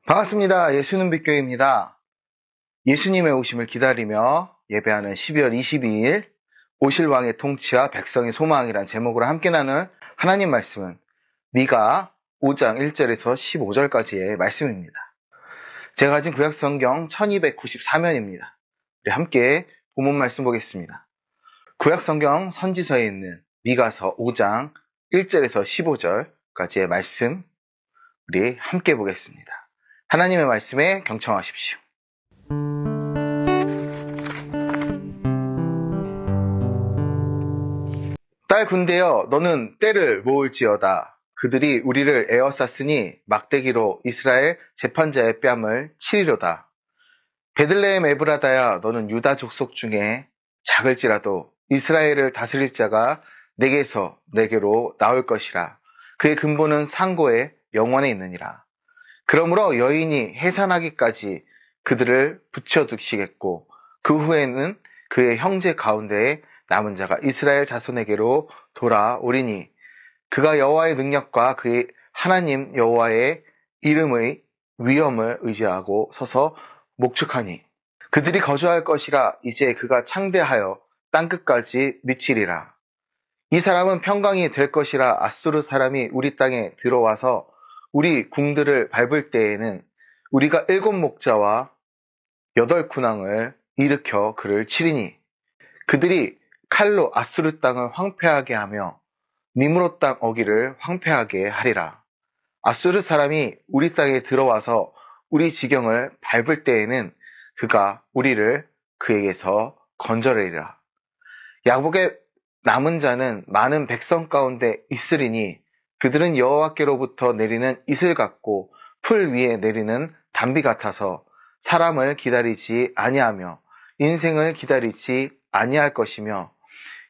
반갑습니다. 예수는 빛교회입니다. 예수님의 오심을 기다리며 예배하는 12월 22일 오실 왕의 통치와 백성의 소망이란 제목으로 함께 나눌 하나님 말씀은 미가 5장 1절에서 15절까지의 말씀입니다. 제가 가진 구약성경 1294면입니다. 우리 함께 본문 말씀 보겠습니다. 구약성경 선지서에 있는 미가서 5장 1절에서 15절까지의 말씀 우리 함께 보겠습니다. 하나님의 말씀에 경청하십시오. 딸 군대여, 너는 떼를 모을지어다. 그들이 우리를 에워쌌으니 막대기로 이스라엘 재판자의 뺨을 치리로다. 베들레헴 에브라다야, 너는 유다 족속 중에 작을지라도 이스라엘을 다스릴 자가 내게서 내게로 나올 것이라. 그의 근본은 상고의 영원에 있느니라. 그러므로 여인이 해산하기까지 그들을 붙여두시겠고 그 후에는 그의 형제 가운데에 남은 자가 이스라엘 자손에게로 돌아오리니 그가 여호와의 능력과 그의 하나님 여호와의 이름의 위엄을 의지하고 서서 목축하니 그들이 거주할 것이라. 이제 그가 창대하여 땅끝까지 미치리라. 이 사람은 평강이 될 것이라. 아수르 사람이 우리 땅에 들어와서 우리 궁들을 밟을 때에는 우리가 7 목자와 8 군왕을 일으켜 그를 치리니 그들이 칼로 아수르 땅을 황폐하게 하며 니므롯 땅 어기를 황폐하게 하리라. 아수르 사람이 우리 땅에 들어와서 우리 지경을 밟을 때에는 그가 우리를 그에게서 건져내리라. 야곱의 남은 자는 많은 백성 가운데 있으리니 그들은 여호와께로부터 내리는 이슬 같고 풀 위에 내리는 단비 같아서 사람을 기다리지 아니하며 인생을 기다리지 아니할 것이며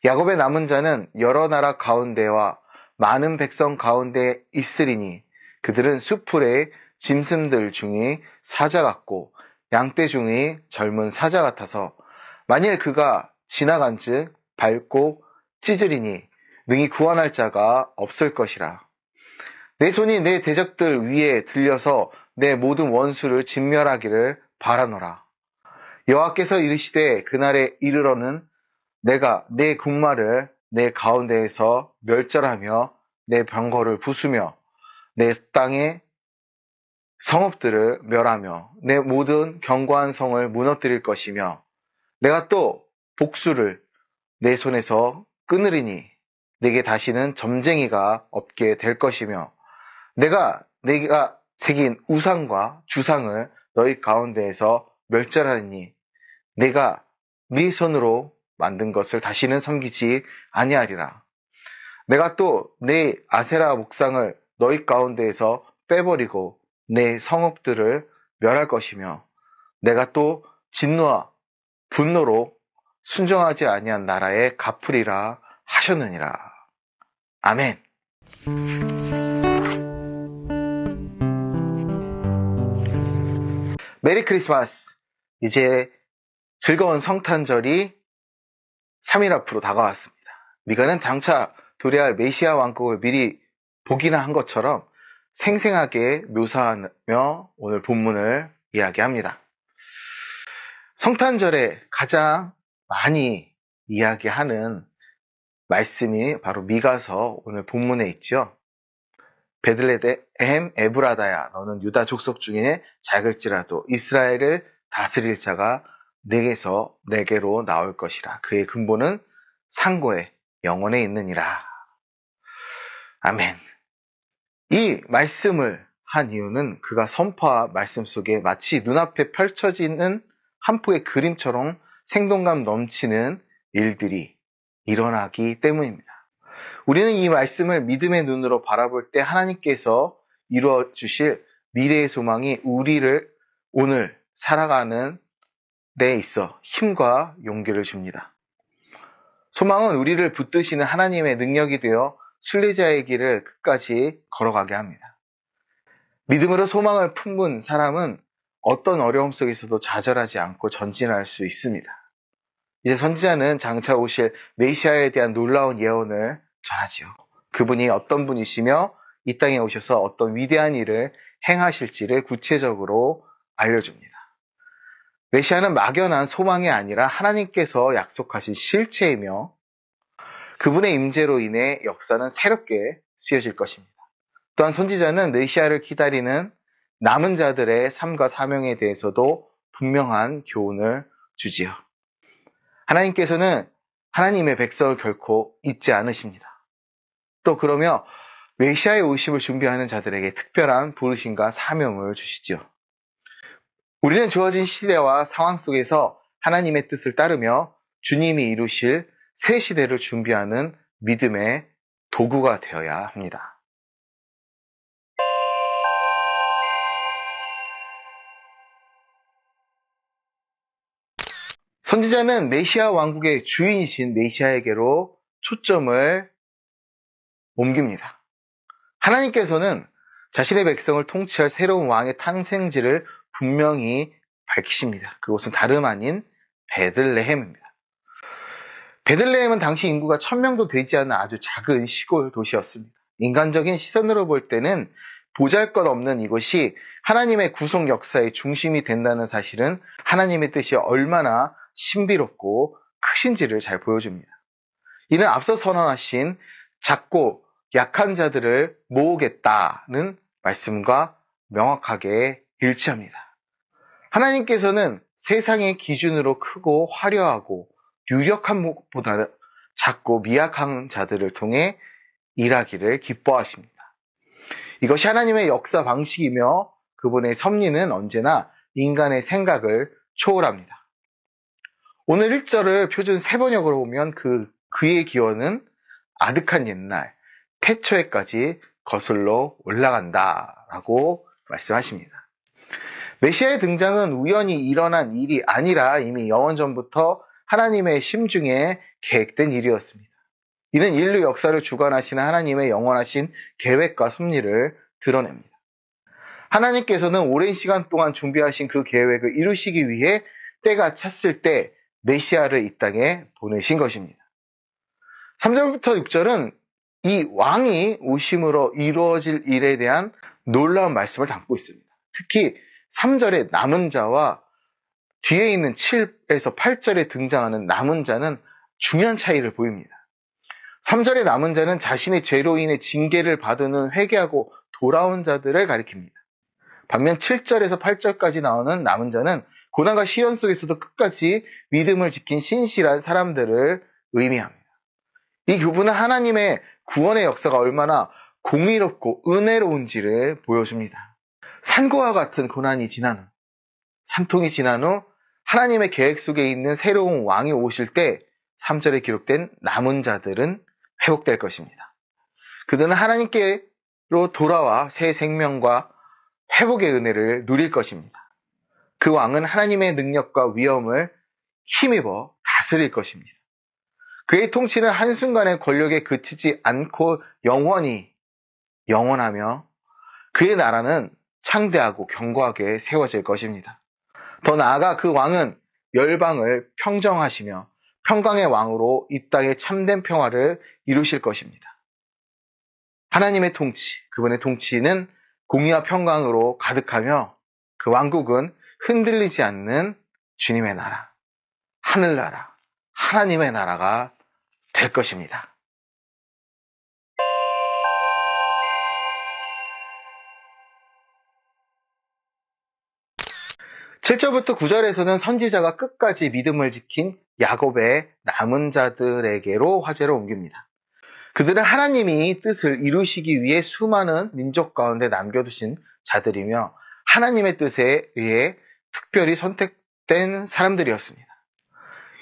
야곱의 남은 자는 여러 나라 가운데와 많은 백성 가운데 있으리니 그들은 수풀의 짐승들 중의 사자 같고 양떼 중의 젊은 사자 같아서 만일 그가 지나간즉 밟고 찢으리니 능히 구원할 자가 없을 것이라. 내 손이 내 대적들 위에 들려서 내 모든 원수를 진멸하기를 바라노라. 여호와께서 이르시되 그날에 이르러는 내가 내 군마를 내 가운데에서 멸절하며 내 병거를 부수며 내 땅의 성읍들을 멸하며 내 모든 견고한 성을 무너뜨릴 것이며 내가 또 복수를 내 손에서 끊으리니 내게 다시는 점쟁이가 없게 될 것이며 내가 새긴 우상과 주상을 너희 가운데에서 멸절하리니 내가 네 손으로 만든 것을 다시는 섬기지 아니하리라. 내가 또 내 아세라 목상을 너희 가운데에서 빼버리고 내 성읍들을 멸할 것이며 내가 또 진노와 분노로 순종하지 아니한 나라에 갚으리라 하셨느니라. 아멘. 메리 크리스마스. 이제 즐거운 성탄절이 3일 앞으로 다가왔습니다. 미가는 장차 도래할 메시아 왕국을 미리 보기나 한 것처럼 생생하게 묘사하며 오늘 본문을 이야기합니다. 성탄절에 가장 많이 이야기하는 말씀이 바로 미가서 오늘 본문에 있죠. 베들레헴 에브라다야, 너는 유다 족속 중에 작을지라도 이스라엘을 다스릴 자가 내게서 내게로 나올 것이라. 그의 근본은 상고의 영원에 있느니라. 아멘. 이 말씀을 한 이유는 그가 선포한 말씀 속에 마치 눈앞에 펼쳐지는 한 폭의 그림처럼 생동감 넘치는 일들이 일어나기 때문입니다. 우리는 이 말씀을 믿음의 눈으로 바라볼 때 하나님께서 이루어 주실 미래의 소망이 우리를 오늘 살아가는 데 있어 힘과 용기를 줍니다. 소망은 우리를 붙드시는 하나님의 능력이 되어 순례자의 길을 끝까지 걸어가게 합니다. 믿음으로 소망을 품은 사람은 어떤 어려움 속에서도 좌절하지 않고 전진할 수 있습니다. 이제 선지자는 장차 오실 메시아에 대한 놀라운 예언을 전하지요. 그분이 어떤 분이시며 이 땅에 오셔서 어떤 위대한 일을 행하실지를 구체적으로 알려줍니다. 메시아는 막연한 소망이 아니라 하나님께서 약속하신 실체이며 그분의 임재로 인해 역사는 새롭게 쓰여질 것입니다. 또한 선지자는 메시아를 기다리는 남은 자들의 삶과 사명에 대해서도 분명한 교훈을 주지요. 하나님께서는 하나님의 백성을 결코 잊지 않으십니다. 또 그러며 메시아의 오심을 준비하는 자들에게 특별한 부르심과 사명을 주시지요. 우리는 주어진 시대와 상황 속에서 하나님의 뜻을 따르며 주님이 이루실 새 시대를 준비하는 믿음의 도구가 되어야 합니다. 선지자는 메시아 왕국의 주인이신 메시아에게로 초점을 옮깁니다. 하나님께서는 자신의 백성을 통치할 새로운 왕의 탄생지를 분명히 밝히십니다. 그곳은 다름 아닌 베들레헴입니다. 베들레헴은 당시 인구가 1000명도 되지 않는 아주 작은 시골 도시였습니다. 인간적인 시선으로 볼 때는 보잘것없는 이곳이 하나님의 구속 역사의 중심이 된다는 사실은 하나님의 뜻이 얼마나 신비롭고 크신지를 잘 보여줍니다. 이는 앞서 선언하신 작고 약한 자들을 모으겠다는 말씀과 명확하게 일치합니다. 하나님께서는 세상의 기준으로 크고 화려하고 유력한 것보다 작고 미약한 자들을 통해 일하기를 기뻐하십니다. 이것이 하나님의 역사 방식이며 그분의 섭리는 언제나 인간의 생각을 초월합니다. 오늘 1절을 표준 3번역으로 보면 그의 기원은 아득한 옛날, 태초에까지 거슬러 올라간다라고 말씀하십니다. 메시아의 등장은 우연히 일어난 일이 아니라 이미 영원전부터 하나님의 심중에 계획된 일이었습니다. 이는 인류 역사를 주관하시는 하나님의 영원하신 계획과 섭리를 드러냅니다. 하나님께서는 오랜 시간 동안 준비하신 그 계획을 이루시기 위해 때가 찼을 때 메시아를 이 땅에 보내신 것입니다. 3절부터 6절은 이 왕이 오심으로 이루어질 일에 대한 놀라운 말씀을 담고 있습니다. 특히 3절의 남은 자와 뒤에 있는 7에서 8절에 등장하는 남은 자는 중요한 차이를 보입니다. 3절의 남은 자는 자신의 죄로 인해 징계를 받은 후 회개하고 돌아온 자들을 가리킵니다. 반면 7절에서 8절까지 나오는 남은 자는 고난과 시련 속에서도 끝까지 믿음을 지킨 신실한 사람들을 의미합니다. 이 교훈은 하나님의 구원의 역사가 얼마나 공의롭고 은혜로운지를 보여줍니다. 산고와 같은 고난이 지난 후, 산통이 지난 후 하나님의 계획 속에 있는 새로운 왕이 오실 때 3절에 기록된 남은 자들은 회복될 것입니다. 그들은 하나님께로 돌아와 새 생명과 회복의 은혜를 누릴 것입니다. 그 왕은 하나님의 능력과 위엄을 힘입어 다스릴 것입니다. 그의 통치는 한순간의 권력에 그치지 않고 영원하며 그의 나라는 창대하고 견고하게 세워질 것입니다. 더 나아가 그 왕은 열방을 평정하시며 평강의 왕으로 이 땅에 참된 평화를 이루실 것입니다. 하나님의 통치, 그분의 통치는 공의와 평강으로 가득하며 그 왕국은 흔들리지 않는 주님의 나라, 하늘나라, 하나님의 나라가 될 것입니다. 7절부터 9절에서는 선지자가 끝까지 믿음을 지킨 야곱의 남은 자들에게로 화제를 옮깁니다. 그들은 하나님이 뜻을 이루시기 위해 수많은 민족 가운데 남겨두신 자들이며 하나님의 뜻에 의해 특별히 선택된 사람들이었습니다.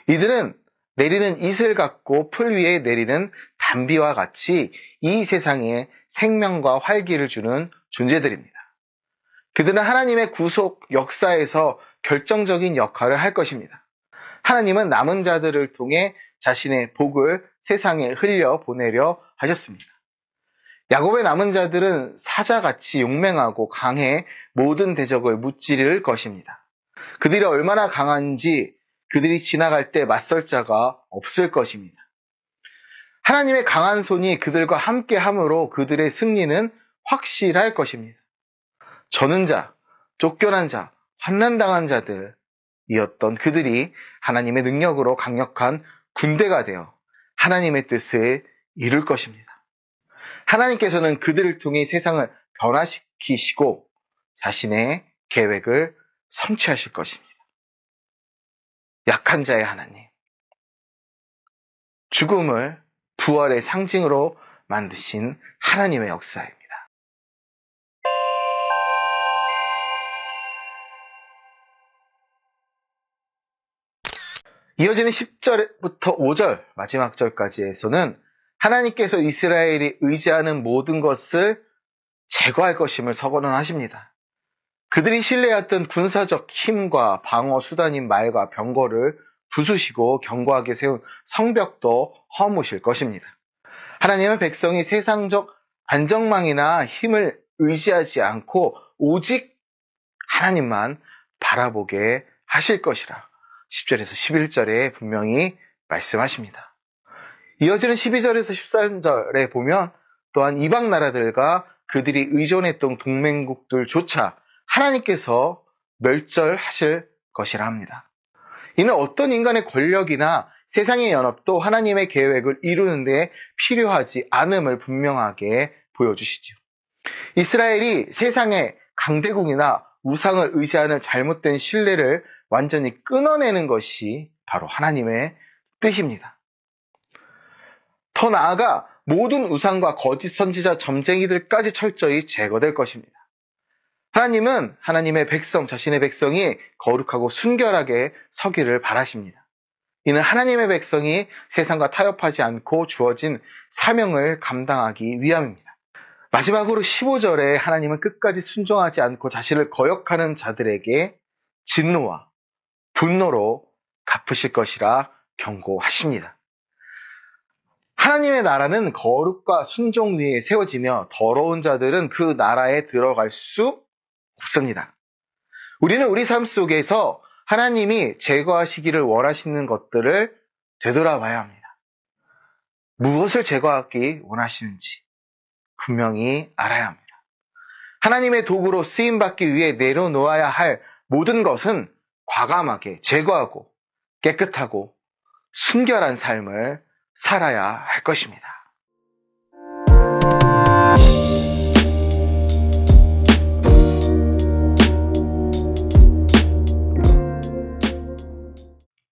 이들은 내리는 이슬 같고 풀 위에 내리는 단비와 같이 이 세상에 생명과 활기를 주는 존재들입니다. 그들은 하나님의 구속 역사에서 결정적인 역할을 할 것입니다. 하나님은 남은 자들을 통해 자신의 복을 세상에 흘려 보내려 하셨습니다. 야곱의 남은 자들은 사자같이 용맹하고 강해 모든 대적을 무찌를 것입니다. 그들이 얼마나 강한지 그들이 지나갈 때 맞설 자가 없을 것입니다. 하나님의 강한 손이 그들과 함께 함으로 그들의 승리는 확실할 것입니다. 저는 자, 쫓겨난 자, 환난당한 자들이었던 그들이 하나님의 능력으로 강력한 군대가 되어 하나님의 뜻을 이룰 것입니다. 하나님께서는 그들을 통해 세상을 변화시키시고 자신의 계획을 성취하실 것입니다. 약한 자의 하나님, 죽음을 부활의 상징으로 만드신 하나님의 역사입니다. 이어지는 10절부터 5절 마지막 절까지에서는 하나님께서 이스라엘이 의지하는 모든 것을 제거할 것임을 선언하십니다. 그들이 신뢰했던 군사적 힘과 방어 수단인 말과 병거를 부수시고 견고하게 세운 성벽도 허무실 것입니다. 하나님은 백성이 세상적 안정망이나 힘을 의지하지 않고 오직 하나님만 바라보게 하실 것이라 10절에서 11절에 분명히 말씀하십니다. 이어지는 12절에서 13절에 보면 또한 이방 나라들과 그들이 의존했던 동맹국들조차 하나님께서 멸절하실 것이라 합니다. 이는 어떤 인간의 권력이나 세상의 연합도 하나님의 계획을 이루는 데 필요하지 않음을 분명하게 보여주시죠. 이스라엘이 세상의 강대국이나 우상을 의지하는 잘못된 신뢰를 완전히 끊어내는 것이 바로 하나님의 뜻입니다. 더 나아가 모든 우상과 거짓 선지자 점쟁이들까지 철저히 제거될 것입니다. 하나님은 하나님의 백성, 자신의 백성이 거룩하고 순결하게 서기를 바라십니다. 이는 하나님의 백성이 세상과 타협하지 않고 주어진 사명을 감당하기 위함입니다. 마지막으로 15절에 하나님은 끝까지 순종하지 않고 자신을 거역하는 자들에게 진노와 분노로 갚으실 것이라 경고하십니다. 하나님의 나라는 거룩과 순종 위에 세워지며 더러운 자들은 그 나라에 들어갈 수 없습니다. 우리는 우리 삶 속에서 하나님이 제거하시기를 원하시는 것들을 되돌아봐야 합니다. 무엇을 제거하기 원하시는지 분명히 알아야 합니다. 하나님의 도구로 쓰임받기 위해 내려놓아야 할 모든 것은 과감하게 제거하고 깨끗하고 순결한 삶을 살아야 할 것입니다.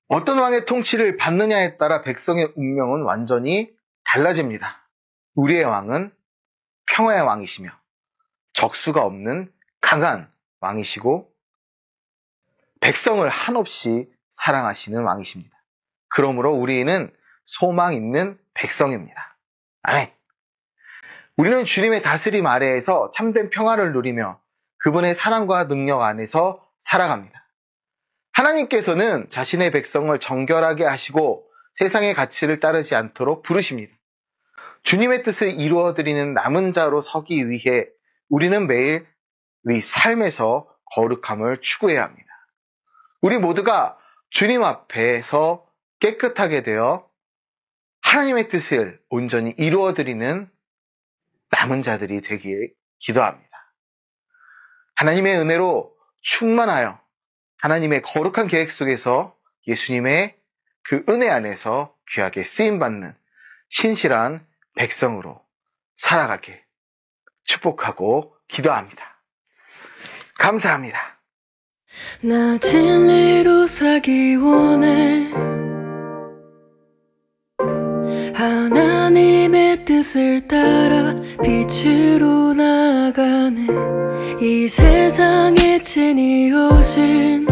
어떤 왕의 통치를 받느냐에 따라 백성의 운명은 완전히 달라집니다. 우리의 왕은 평화의 왕이시며 적수가 없는 강한 왕이시고 백성을 한없이 사랑하시는 왕이십니다. 그러므로 우리는 소망 있는 백성입니다. 아멘. 우리는 주님의 다스림 아래에서 참된 평화를 누리며 그분의 사랑과 능력 안에서 살아갑니다. 하나님께서는 자신의 백성을 정결하게 하시고 세상의 가치를 따르지 않도록 부르십니다. 주님의 뜻을 이루어드리는 남은 자로 서기 위해 우리는 매일 우리 삶에서 거룩함을 추구해야 합니다. 우리 모두가 주님 앞에서 깨끗하게 되어 하나님의 뜻을 온전히 이루어드리는 남은 자들이 되길 기도합니다. 하나님의 은혜로 충만하여 하나님의 거룩한 계획 속에서 예수님의 그 은혜 안에서 귀하게 쓰임받는 신실한 백성으로 살아가길 축복하고 기도합니다. 감사합니다. 나 진리로 살기 원해. 하나님의 뜻을 따라 빛으로 나아가네. 이 세상에 진이 오신